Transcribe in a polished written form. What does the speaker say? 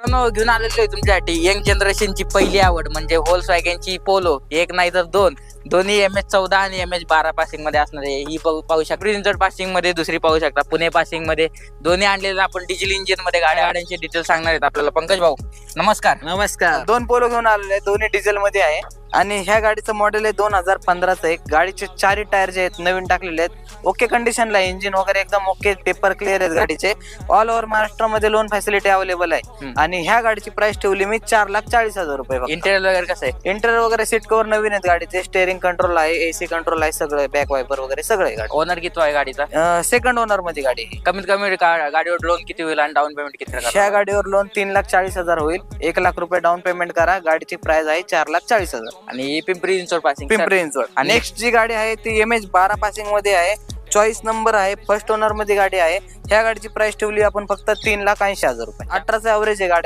मित्रांनो, घेऊन आलेलो आहे तुमच्यासाठी यंग जनरेशनची पहिली आवड म्हणजे व्होल्क्सवॅगनची पोलो. एक नाही तर दोन, दोन्ही MS14 आणि MS12 पासिंग मध्ये असणार आहे. ही पाहू शकता प्रिन्सड पासिंग मध्ये, दुसरी पाहू शकता पुणे पासिंग मध्ये. दोन्ही आणलेले आपण डिझेल इंजिन मध्ये गाड्यांचे डिटेल सांगणार आहेत आपल्याला. पंकज भाऊ नमस्कार. नमस्कार. दोन पोलो घेऊन आलेले आहे, दोन्ही डिझेल मध्ये आहे आणि ह्या गाडीचं मॉडेल आहे 2015चं आहे. गाडीचे चारही टायर जे आहेत नवीन टाकलेले आहेत, ओके कंडिशनला, इंजिन वगैरे एकदम ओके, पेपर क्लिअर आहेत गाडीचे. ऑल ओव्हर महाराष्ट्रामध्ये लोन फॅसिलिटी अवेलेबल आहे आणि ह्या गाडीची प्राइस ठेवली मी 4,40,000 रुपये. इंटेरियर वगैरे कसं आहे? इंटेरियर वगैरे सीट कव्हर नवीन आहेत गाडीचे, स्टेअरिंग कंट्रोल आहे, AC कंट्रोल आहे, सगळं बॅक वायपर वगैरे सगळं आहे गाडी. ओनर किती आहे गाडीचा? सेकंड ओनर मध्ये गाडी आहे. कमीत कमी गाडीवर लोन किती होईल आणि डाऊन पेमेंट किती करावं? ह्या गाडीवर लोन 3,40,000 होईल. 1,00,000 रुपये डाऊन पेमेंट करा. गाडीची प्राइस आहे 4,40,000. आणि पिंपरी चिंचवड पासिंग. पिंपरी चिंचवड. आणि नेक्स्ट जी गाडी आहे ती MS12 पासिंग मध्ये आहे. चॉईस नंबर आहे, फर्स्ट ओनर मध्ये गाडी आहे. ह्या गाडीची प्राइस ठेवली आपण फक्त 3,80,000 रुपये. 18चं ऍव्हरेज आहे गाडी.